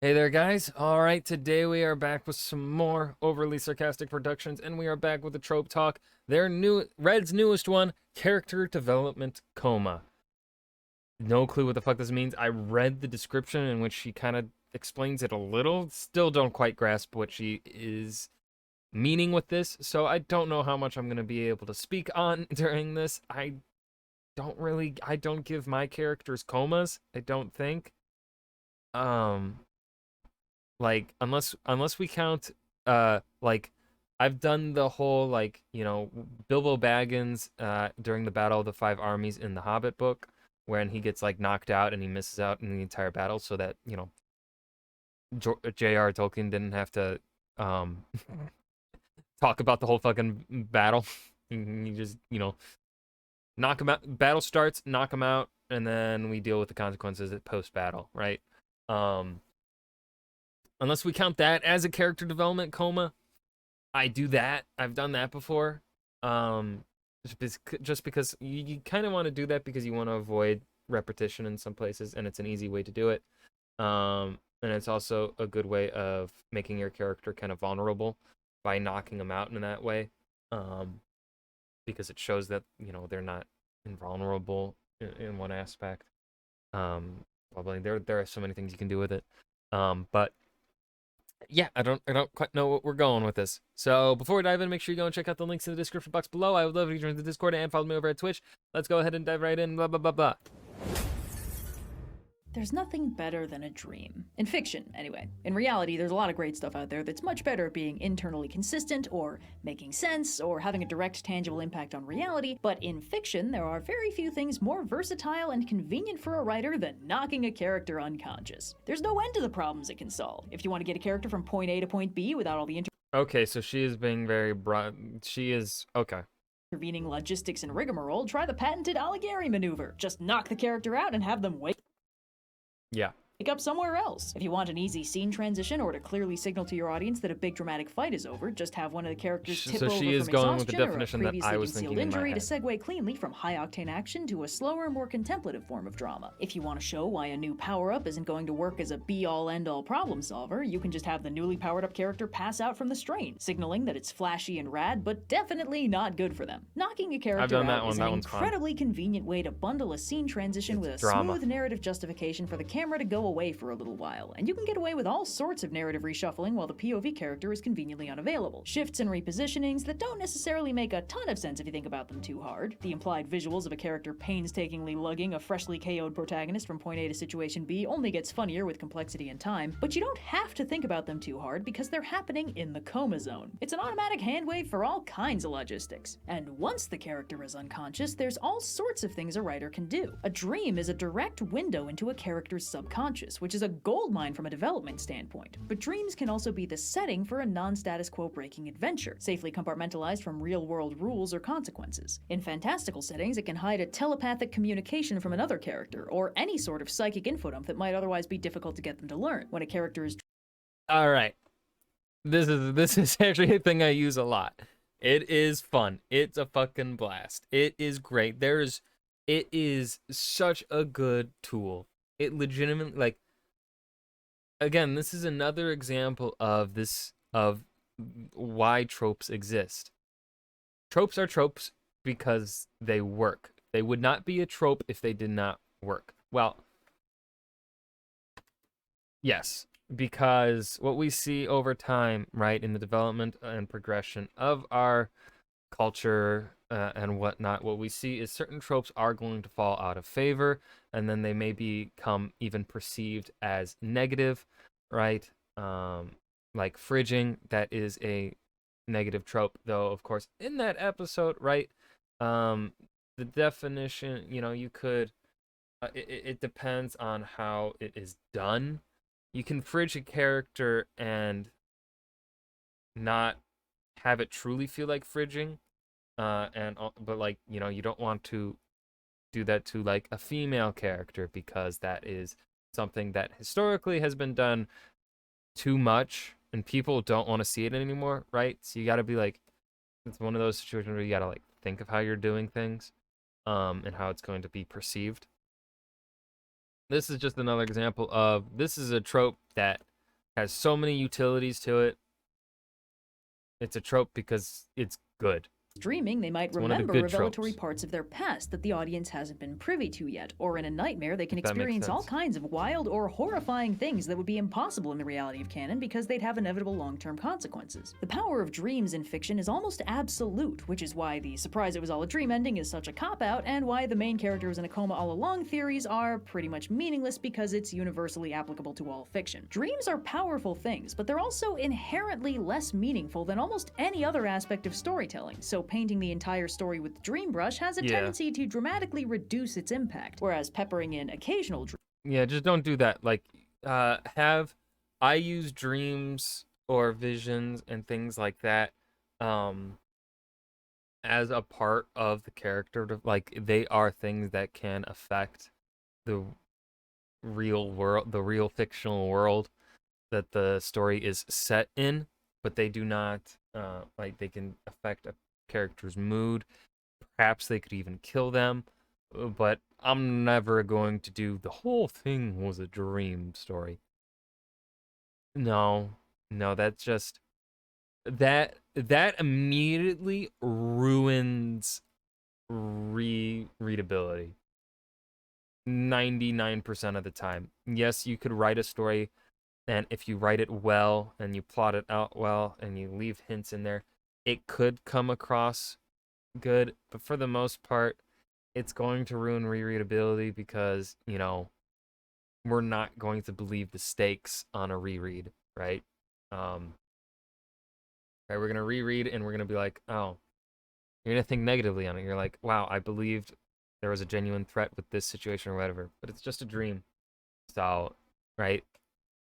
Hey there, guys. All right, today we are back with some more overly sarcastic productions, and we are back with the Trope Talk. Their Red's newest one, character development coma. No clue what the fuck this means. I read the description in which she kind of explains it a little. Still don't quite grasp what she is meaning with this, so I don't know how much I'm gonna be able to speak on during this. I don't give my characters comas. I don't think. Um. Like unless we count like I've done the whole Bilbo Baggins during the Battle of the Five Armies in the Hobbit book when he gets like knocked out and he misses out in the entire battle so that J.R. Tolkien didn't have to um talk about the whole fucking battle. He just knock him out, battle starts, knock him out, and then we deal with the consequences at post battle, right? um Unless we count that as a character development coma, I do that. I've done that before. Um, just because you kind of want to do that because you want to avoid repetition in some places, and it's an easy way to do it. And it's also a good way of making your character kind of vulnerable by knocking them out in that way. Because it shows that they're not invulnerable in one aspect. Probably there are so many things you can do with it. But yeah, I don't quite know what we're going with this. So before we dive in, make sure you go and check out the links in the description box below. I would love if you join the Discord and follow me over at Twitch. Let's go ahead and dive right in. Blah blah blah blah. There's nothing better than a dream. In fiction, anyway. In reality, there's a lot of great stuff out there that's much better at being internally consistent, or making sense, or having a direct, tangible impact on reality, but in fiction, there are very few things more versatile and convenient for a writer than knocking a character unconscious. There's no end to the problems it can solve. If you want to get a character from point A to point B without all the Okay, so she is being very broad. She is okay. intervening logistics and rigmarole, try the patented Alighieri maneuver. Just knock the character out and have them wait. Yeah. Pick up somewhere else. If you want an easy scene transition or to clearly signal to your audience that a big dramatic fight is over, just have one of the characters tip over from exhaustion or a previously concealed injury to segue cleanly from high-octane action to a slower, more contemplative form of drama. If you want to show why a new power-up isn't going to work as a be-all, end-all problem solver, you can just have the newly powered-up character pass out from the strain, signaling that it's flashy and rad, but definitely not good for them. Knocking a character out is an incredibly convenient way to bundle a scene transition with a smooth narrative justification for the camera to go away for a little while, and you can get away with all sorts of narrative reshuffling while the POV character is conveniently unavailable. Shifts and repositionings that don't necessarily make a ton of sense if you think about them too hard. The implied visuals of a character painstakingly lugging a freshly KO'd protagonist from point A to situation B only gets funnier with complexity and time, but you don't have to think about them too hard because they're happening in the coma zone. It's an automatic handwave for all kinds of logistics. And once the character is unconscious, there's all sorts of things a writer can do. A dream is a direct window into a character's subconscious, which is a goldmine from a development standpoint. But dreams can also be the setting for a non-status quo breaking adventure, safely compartmentalized from real-world rules or consequences. In fantastical settings, it can hide a telepathic communication from another character, or any sort of psychic info dump that might otherwise be difficult to get them to learn. When a character is... Alright. This is actually a thing I use a lot. It is fun. It's a fucking blast. It is great. It is such a good tool. It legitimately, like, again, this is another example of why tropes exist. Tropes are tropes because they work. They would not be a trope if they did not work. Well, yes, because what we see over time, right, in the development and progression of our culture and whatnot, what we see is certain tropes are going to fall out of favor, and then they may become even perceived as negative, right? Like fridging, that is a negative trope, though, of course, in that episode, right? The definition, you could, it depends on how it is done. You can fridge a character and not have it truly feel like fridging. But like, you don't want to do that to like a female character because that is something that historically has been done too much and people don't want to see it anymore, right? So you got to be like, it's one of those situations where you got to like think of how you're doing things and how it's going to be perceived. This is just another example of, this is a trope that Has so many utilities to it. It's a trope because it's good. Dreaming, they might remember revelatory parts of their past that the audience hasn't been privy to yet, or in a nightmare they can experience all kinds of wild or horrifying things that would be impossible in the reality of canon because they'd have inevitable long-term consequences. The power of dreams in fiction is almost absolute, which is why the surprise it was all a dream ending is such a cop-out, and why the main character was in a coma all along theories are pretty much meaningless because it's universally applicable to all fiction. Dreams are powerful things, but they're also inherently less meaningful than almost any other aspect of storytelling, so painting the entire story with dream brush has a tendency to dramatically reduce its impact, whereas peppering in occasional just don't do that. Like, I use dreams or visions and things like that as a part of the character. Like, they are things that can affect the real world, the real fictional world that the story is set in, but they do not, like, they can affect a character's mood. Perhaps they could even kill them, but I'm never going to do the whole thing was a dream story. No, that's just that immediately ruins readability 99% of the time. Yes, you could write a story, and if you write it well and you plot it out well and you leave hints in there, it could come across good, but for the most part, it's going to ruin rereadability because, we're not going to believe the stakes on a reread, right? Right, we're going to reread and we're going to be like, oh, you're going to think negatively on it. You're like, wow, I believed there was a genuine threat with this situation or whatever, but it's just a dream. So, right?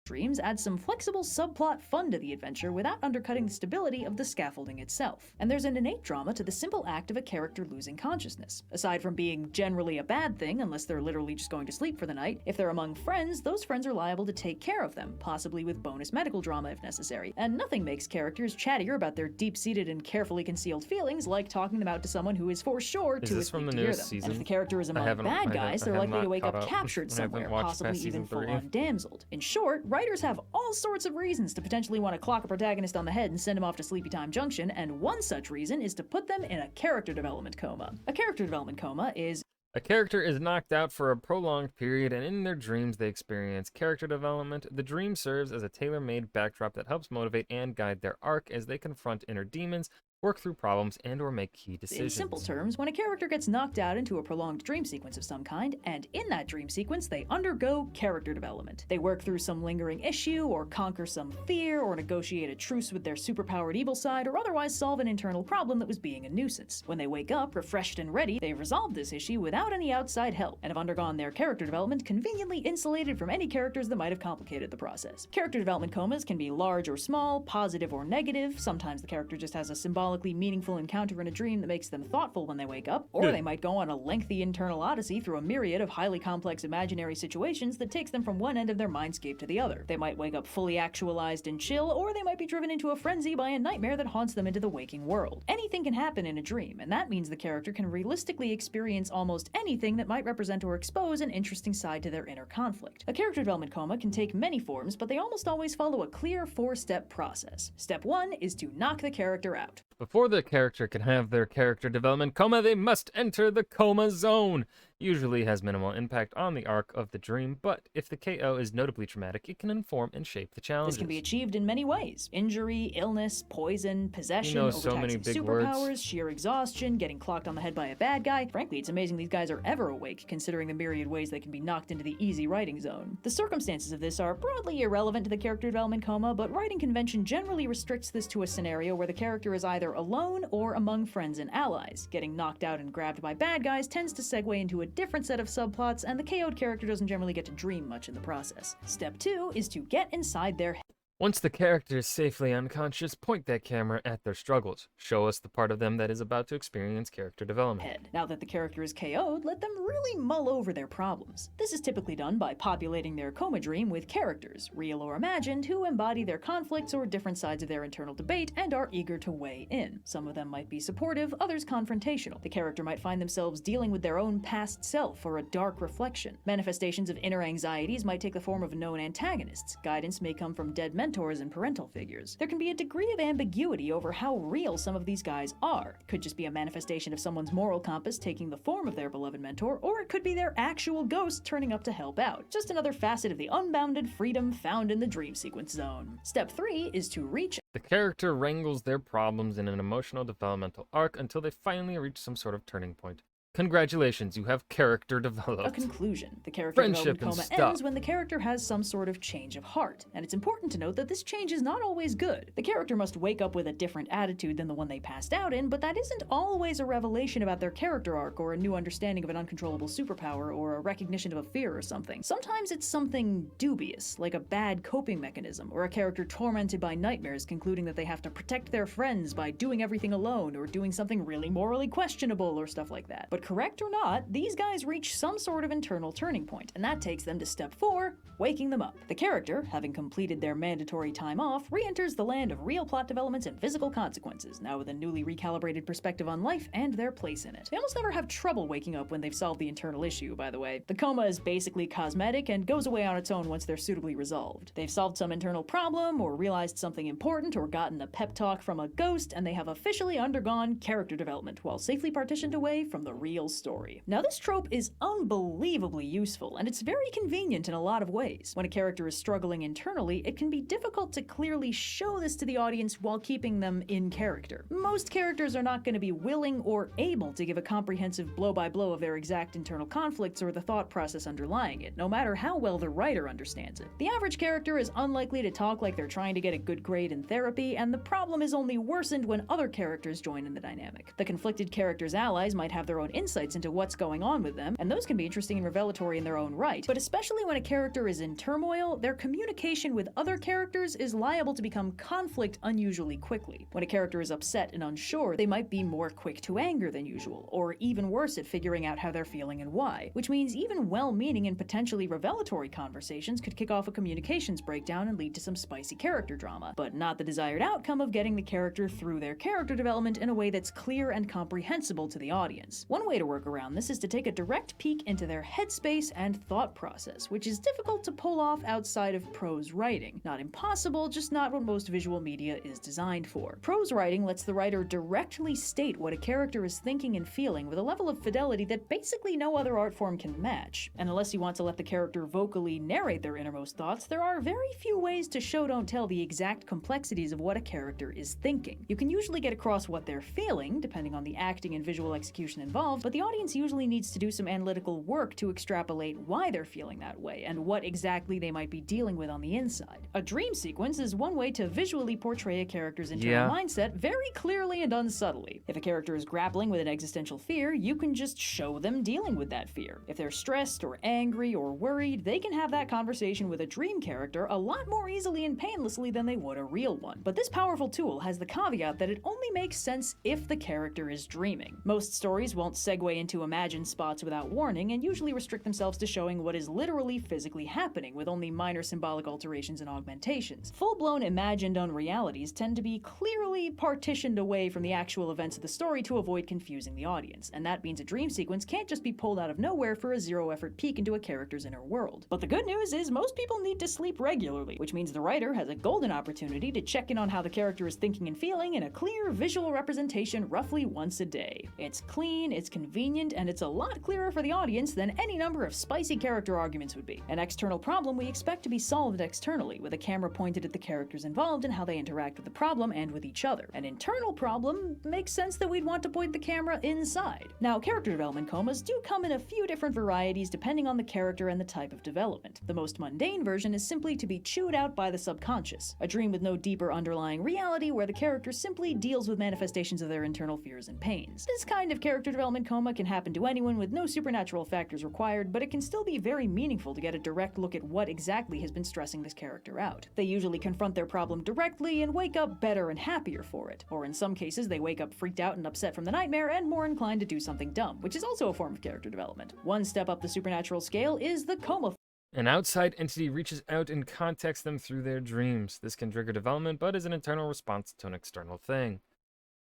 Dreams add some flexible subplot fun to the adventure without undercutting the stability of the scaffolding itself. And there's an innate drama to the simple act of a character losing consciousness. Aside from being generally a bad thing, unless they're literally just going to sleep for the night, if they're among friends, those friends are liable to take care of them, possibly with bonus medical drama if necessary. And nothing makes characters chattier about their deep-seated and carefully concealed feelings like talking them out to someone who is for sure too asleep to hear them. Season? And if the character is among bad guys, they're likely to wake up captured somewhere, possibly even full-on damseled. In short, writers have all sorts of reasons to potentially want to clock a protagonist on the head and send him off to Sleepy Time Junction, and one such reason is to put them in a character development coma. A character development coma is a character is knocked out for a prolonged period, and in their dreams they experience character development. The dream serves as a tailor-made backdrop that helps motivate and guide their arc as they confront inner demons, work through problems, and or make key decisions. In simple terms, when a character gets knocked out into a prolonged dream sequence of some kind, and in that dream sequence they undergo character development. They work through some lingering issue, or conquer some fear, or negotiate a truce with their superpowered evil side, or otherwise solve an internal problem that was being a nuisance. When they wake up, refreshed and ready, they've resolved this issue without any outside help, and have undergone their character development conveniently insulated from any characters that might have complicated the process. Character development comas can be large or small, positive or negative. Sometimes the character just has a symbolically meaningful encounter in a dream that makes them thoughtful when they wake up, or they might go on a lengthy internal odyssey through a myriad of highly complex imaginary situations that takes them from one end of their mindscape to the other. They might wake up fully actualized and chill, or they might be driven into a frenzy by a nightmare that haunts them into the waking world. Anything can happen in a dream, and that means the character can realistically experience almost anything that might represent or expose an interesting side to their inner conflict. A character development coma can take many forms, but they almost always follow a clear 4-step process. Step 1 is to knock the character out. Before the character can have their character development coma, they must enter the coma zone. Usually has minimal impact on the arc of the dream, but if the KO is notably traumatic, it can inform and shape the challenges. This can be achieved in many ways. Injury, illness, poison, possession, overtaxing superpowers, sheer exhaustion, getting clocked on the head by a bad guy. Frankly, it's amazing these guys are ever awake, considering the myriad ways they can be knocked into the easy writing zone. The circumstances of this are broadly irrelevant to the character development coma, but writing convention generally restricts this to a scenario where the character is either alone or among friends and allies. Getting knocked out and grabbed by bad guys tends to segue into a different set of subplots, and the KO'd character doesn't generally get to dream much in the process. Step 2 is to get inside their head. Once the character is safely unconscious, point that camera at their struggles. Show us the part of them that is about to experience character development. Now that the character is KO'd, let them really mull over their problems. This is typically done by populating their coma dream with characters, real or imagined, who embody their conflicts or different sides of their internal debate and are eager to weigh in. Some of them might be supportive, others confrontational. The character might find themselves dealing with their own past self or a dark reflection. Manifestations of inner anxieties might take the form of known antagonists. Guidance may come from dead mentors and parental figures. There can be a degree of ambiguity over how real some of these guys are. It could just be a manifestation of someone's moral compass taking the form of their beloved mentor, or it could be their actual ghost turning up to help out. Just another facet of the unbounded freedom found in the dream sequence zone. Step 3 is to reach. The character wrangles their problems in an emotional developmental arc until they finally reach some sort of turning point. Congratulations, you have character developed. A conclusion. The character development coma ends when the character has some sort of change of heart, and it's important to note that this change is not always good. The character must wake up with a different attitude than the one they passed out in, but that isn't always a revelation about their character arc or a new understanding of an uncontrollable superpower or a recognition of a fear or something. Sometimes it's something dubious, like a bad coping mechanism, or a character tormented by nightmares concluding that they have to protect their friends by doing everything alone or doing something really morally questionable or stuff like that. But correct or not, these guys reach some sort of internal turning point, and that takes them to step 4, waking them up. The character, having completed their mandatory time off, re-enters the land of real plot developments and physical consequences, now with a newly recalibrated perspective on life and their place in it. They almost never have trouble waking up when they've solved the internal issue, by the way. The coma is basically cosmetic and goes away on its own once they're suitably resolved. They've solved some internal problem, or realized something important, or gotten a pep talk from a ghost, and they have officially undergone character development while safely partitioned away from the real story. Now, this trope is unbelievably useful, and it's very convenient in a lot of ways. When a character is struggling internally, it can be difficult to clearly show this to the audience while keeping them in character. Most characters are not going to be willing or able to give a comprehensive blow-by-blow of their exact internal conflicts or the thought process underlying it, no matter how well the writer understands it. The average character is unlikely to talk like they're trying to get a good grade in therapy, and the problem is only worsened when other characters join in the dynamic. The conflicted character's allies might have their own insights into what's going on with them, and those can be interesting and revelatory in their own right, but especially when a character is in turmoil, their communication with other characters is liable to become conflict unusually quickly. When a character is upset and unsure, they might be more quick to anger than usual, or even worse at figuring out how they're feeling and why, which means even well-meaning and potentially revelatory conversations could kick off a communications breakdown and lead to some spicy character drama, but not the desired outcome of getting the character through their character development in a way that's clear and comprehensible to the audience. One way to work around this is to take a direct peek into their headspace and thought process, which is difficult to pull off outside of prose writing. Not impossible, just not what most visual media is designed for. Prose writing lets the writer directly state what a character is thinking and feeling with a level of fidelity that basically no other art form can match. And unless you want to let the character vocally narrate their innermost thoughts, there are very few ways to show don't tell the exact complexities of what a character is thinking. You can usually get across what they're feeling, depending on the acting and visual execution involved, but the audience usually needs to do some analytical work to extrapolate why they're feeling that way and what exactly they might be dealing with on the inside. A dream sequence is one way to visually portray a character's internal mindset very clearly and unsubtly. If a character is grappling with an existential fear, you can just show them dealing with that fear. If they're stressed or angry or worried, they can have that conversation with a dream character a lot more easily and painlessly than they would a real one. But this powerful tool has the caveat that it only makes sense if the character is dreaming. Most stories won't segue into imagined spots without warning and usually restrict themselves to showing what is literally physically happening, with only minor symbolic alterations and augmentations. Full-blown imagined unrealities tend to be clearly partitioned away from the actual events of the story to avoid confusing the audience, and that means a dream sequence can't just be pulled out of nowhere for a zero-effort peek into a character's inner world. But the good news is most people need to sleep regularly, which means the writer has a golden opportunity to check in on how the character is thinking and feeling in a clear visual representation roughly once a day. It's clean, it's convenient, and it's a lot clearer for the audience than any number of spicy character arguments would be. An external problem we expect to be solved externally, with a camera pointed at the characters involved and how they interact with the problem and with each other. An internal problem makes sense that we'd want to point the camera inside. Now, character development comas do come in a few different varieties depending on the character and the type of development. The most mundane version is simply to be chewed out by the subconscious, a dream with no deeper underlying reality where the character simply deals with manifestations of their internal fears and pains. This kind of character development coma can happen to anyone with no supernatural factors required, but it can still be very meaningful to get a direct look at what exactly has been stressing this character out. They usually confront their problem directly and wake up better and happier for it. Or in some cases, they wake up freaked out and upset from the nightmare and more inclined to do something dumb, which is also a form of character development. One step up the supernatural scale is the coma. An outside entity reaches out and contacts them through their dreams. This can trigger development, but is an internal response to an external thing.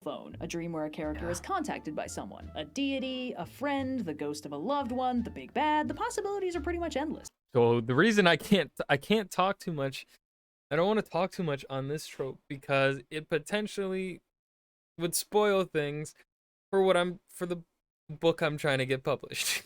Phone, a dream where a character is contacted by someone. A deity, a friend, the ghost of a loved one, the big bad. The possibilities are pretty much endless. So the reason I can't talk too much, I don't want to talk too much on this trope because it potentially would spoil things for the book I'm trying to get published.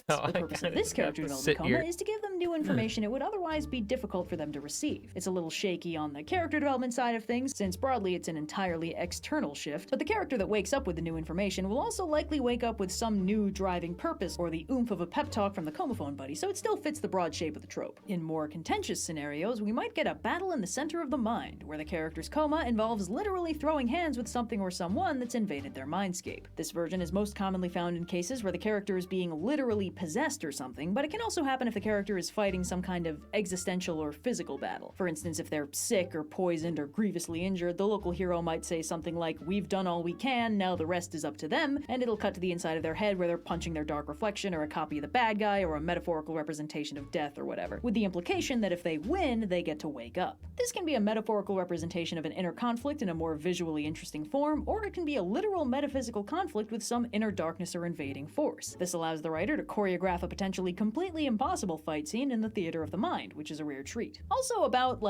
So the purpose of this character development coma is to give them new information it would otherwise be difficult for them to receive. It's a little shaky on the character development side of things, since broadly it's an entirely external shift, but the character that wakes up with the new information will also likely wake up with some new driving purpose or the oomph of a pep talk from the comaphone buddy, so it still fits the broad shape of the trope. In more contentious scenarios, we might get a battle in the center of the mind, where the character's coma involves literally throwing hands with something or someone that's invaded their mindscape. This version is most commonly found in cases where the character is being literally possessed or something, but it can also happen if the character is fighting some kind of existential or physical battle. For instance, if they're sick or poisoned or grievously injured, the local hero might say something like, "We've done all we can, now the rest is up to them," and it'll cut to the inside of their head where they're punching their dark reflection or a copy of the bad guy or a metaphorical representation of death or whatever, with the implication that if they win, they get to wake up. This can be a metaphorical representation of an inner conflict in a more visually interesting form, or it can be a literal metaphysical conflict with some inner darkness or invading force. This allows the writer to choreograph a potentially completely impossible fight scene in the theater of the mind, which is a rare treat. Also, about,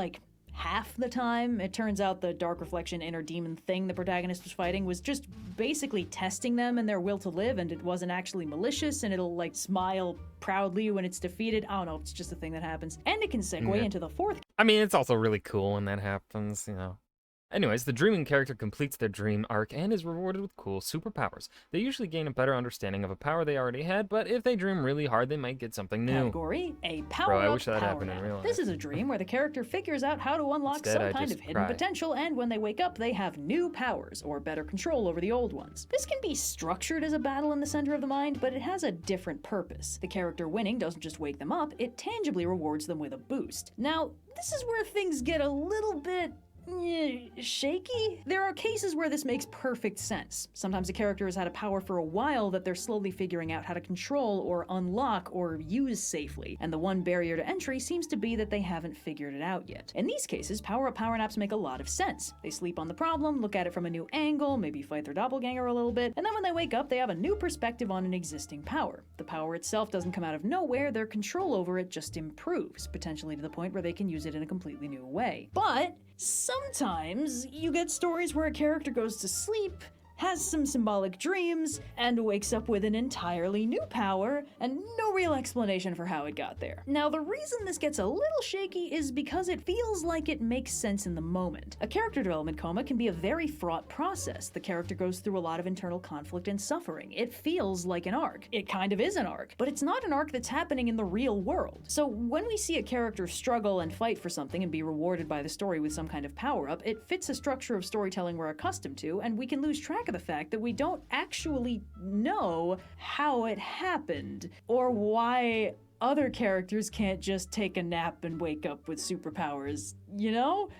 half the time, it turns out the dark reflection inner demon thing the protagonist was fighting was just basically testing them and their will to live, and it wasn't actually malicious, and it'll, smile proudly when it's defeated. I don't know, it's just a thing that happens. And it can segue into the fourth. I mean, it's also really cool when that happens, Anyways, the dreaming character completes their dream arc and is rewarded with cool superpowers. They usually gain a better understanding of a power they already had, but if they dream really hard, they might get something new. Category: a power-up. I wish that happened in real life. This is a dream where the character figures out how to unlock some kind of hidden potential, and when they wake up, they have new powers, or better control over the old ones. This can be structured as a battle in the center of the mind, but it has a different purpose. The character winning doesn't just wake them up, it tangibly rewards them with a boost. Now, this is where things get a little bit shaky? There are cases where this makes perfect sense. Sometimes a character has had a power for a while that they're slowly figuring out how to control or unlock or use safely, and the one barrier to entry seems to be that they haven't figured it out yet. In these cases, power-up power naps make a lot of sense. They sleep on the problem, look at it from a new angle, maybe fight their doppelganger a little bit, and then when they wake up, they have a new perspective on an existing power. The power itself doesn't come out of nowhere, their control over it just improves, potentially to the point where they can use it in a completely new way. But sometimes you get stories where a character goes to sleep, has some symbolic dreams, and wakes up with an entirely new power, and no real explanation for how it got there. Now, the reason this gets a little shaky is because it feels like it makes sense in the moment. A character development coma can be a very fraught process. The character goes through a lot of internal conflict and suffering. It feels like an arc. It kind of is an arc, but it's not an arc that's happening in the real world. So when we see a character struggle and fight for something and be rewarded by the story with some kind of power-up, it fits a structure of storytelling we're accustomed to, and we can lose track of the fact that we don't actually know how it happened, or why other characters can't just take a nap and wake up with superpowers,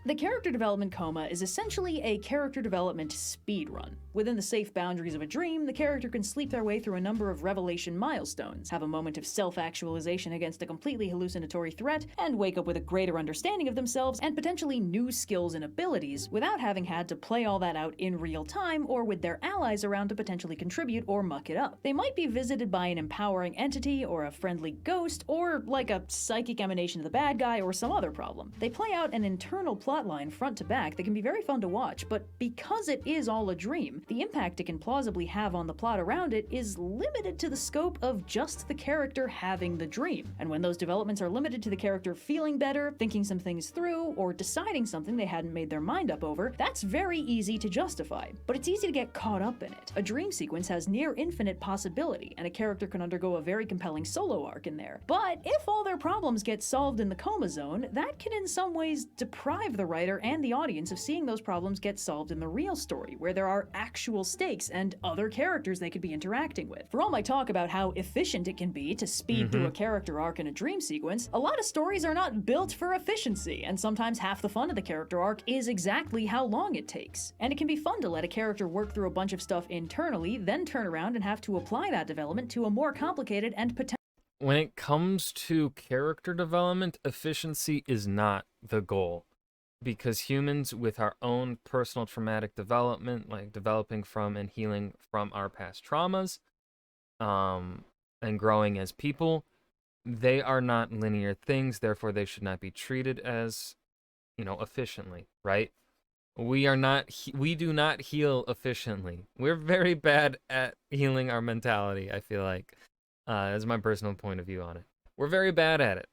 The character development coma is essentially a character development speedrun. Within the safe boundaries of a dream, the character can sleep their way through a number of revelation milestones, have a moment of self-actualization against a completely hallucinatory threat, and wake up with a greater understanding of themselves and potentially new skills and abilities without having had to play all that out in real time or with their allies around to potentially contribute or muck it up. They might be visited by an empowering entity or a friendly ghost or like a psychic emanation of the bad guy or some other problem. They play out an internal plotline front to back that can be very fun to watch, but because it is all a dream, the impact it can plausibly have on the plot around it is limited to the scope of just the character having the dream. And when those developments are limited to the character feeling better, thinking some things through, or deciding something they hadn't made their mind up over, that's very easy to justify. But it's easy to get caught up in it. A dream sequence has near infinite possibility, and a character can undergo a very compelling solo arc in there. there. But if all their problems get solved in the coma zone, that can in some ways deprive the writer and the audience of seeing those problems get solved in the real story, where there are actual stakes and other characters they could be interacting with. For all my talk about how efficient it can be to speed through a character arc in a dream sequence, a lot of stories are not built for efficiency, and sometimes half the fun of the character arc is exactly how long it takes. And it can be fun to let a character work through a bunch of stuff internally, then turn around and have to apply that development to a more complicated and potential. When it comes to character development, efficiency is not the goal. Because humans, with our own personal traumatic development, like developing from and healing from our past traumas, and growing as people, they are not linear things, therefore they should not be treated as, efficiently, right? We do not heal efficiently. We're very bad at healing our mentality, I feel like. That's my personal point of view on it. We're very bad at it.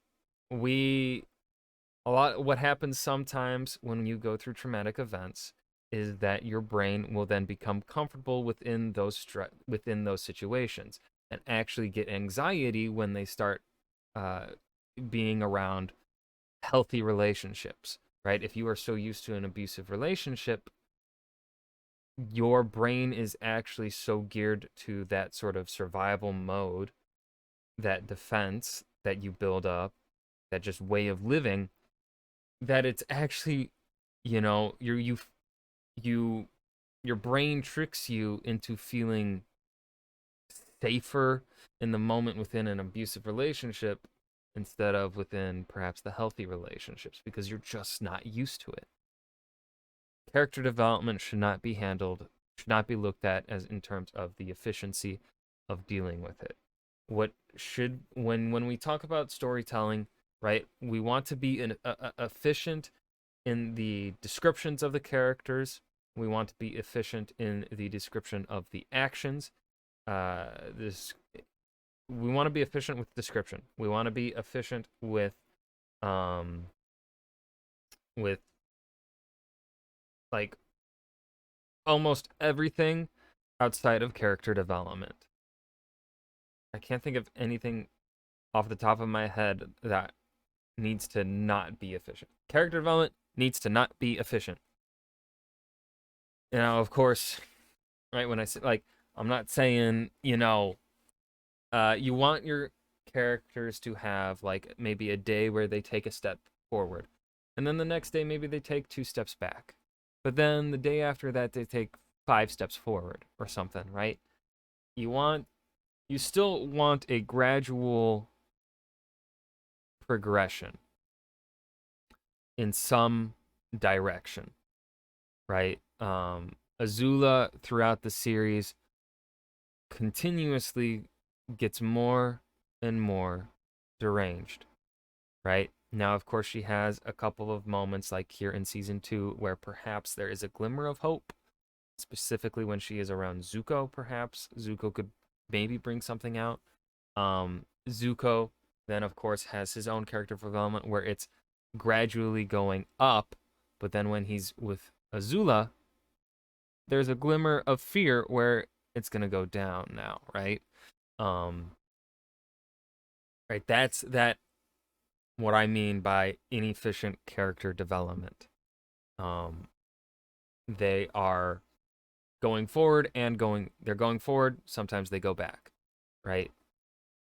What happens sometimes when you go through traumatic events is that your brain will then become comfortable within those situations and actually get anxiety when they start being around healthy relationships, right? If you are so used to an abusive relationship, your brain is actually so geared to that sort of survival mode, that defense that you build up, that just way of living, that it's actually, your brain tricks you into feeling safer in the moment within an abusive relationship instead of within perhaps the healthy relationships, because you're just not used to it. Character development should not be looked at as in terms of the efficiency of dealing with it. When we talk about storytelling, right, we want to be efficient in the descriptions of the characters. We want to be efficient in the description of the actions. We want to be efficient with description. We want to be efficient with like almost everything outside of character development. I can't think of anything off the top of my head that needs to not be efficient. Character development needs to not be efficient. Of course, right, when I say, I'm not saying, you want your characters to have, maybe a day where they take a step forward. And then the next day, maybe they take 2 steps back. But then the day after that, they take 5 steps forward or something, right? You still want a gradual progression in some direction, right? Azula throughout the series continuously gets more and more deranged, right? Now, of course, she has a couple of moments like here in season 2 where perhaps there is a glimmer of hope, specifically when she is around Zuko. Perhaps Zuko could maybe bring something out. Zuko then, of course, has his own character development where it's gradually going up, but then when he's with Azula, there's a glimmer of fear where it's gonna go down now, right? Right, that's what I mean by inefficient character development. They are going forward they're going forward, sometimes they go back, right?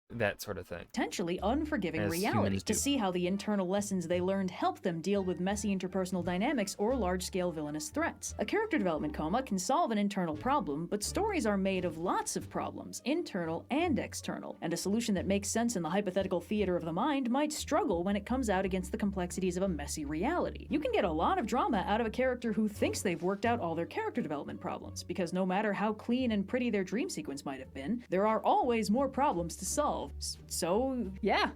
That sort of thing. Potentially unforgiving reality to see how the internal lessons they learned help them deal with messy interpersonal dynamics or large-scale villainous threats. A character development coma can solve an internal problem, but stories are made of lots of problems, internal and external, and a solution that makes sense in the hypothetical theater of the mind might struggle when it comes out against the complexities of a messy reality. You can get a lot of drama out of a character who thinks they've worked out all their character development problems, because no matter how clean and pretty their dream sequence might have been, there are always more problems to solve. So, yeah.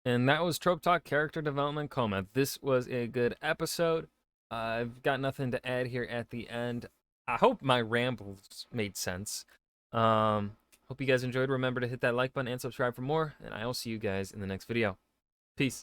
And that was Trope Talk Character Development Coma. This was a good episode. I've got nothing to add here at the end. I hope my rambles made sense. Hope you guys enjoyed. Remember to hit that like button and subscribe for more, and I'll see you guys in the next video. Peace.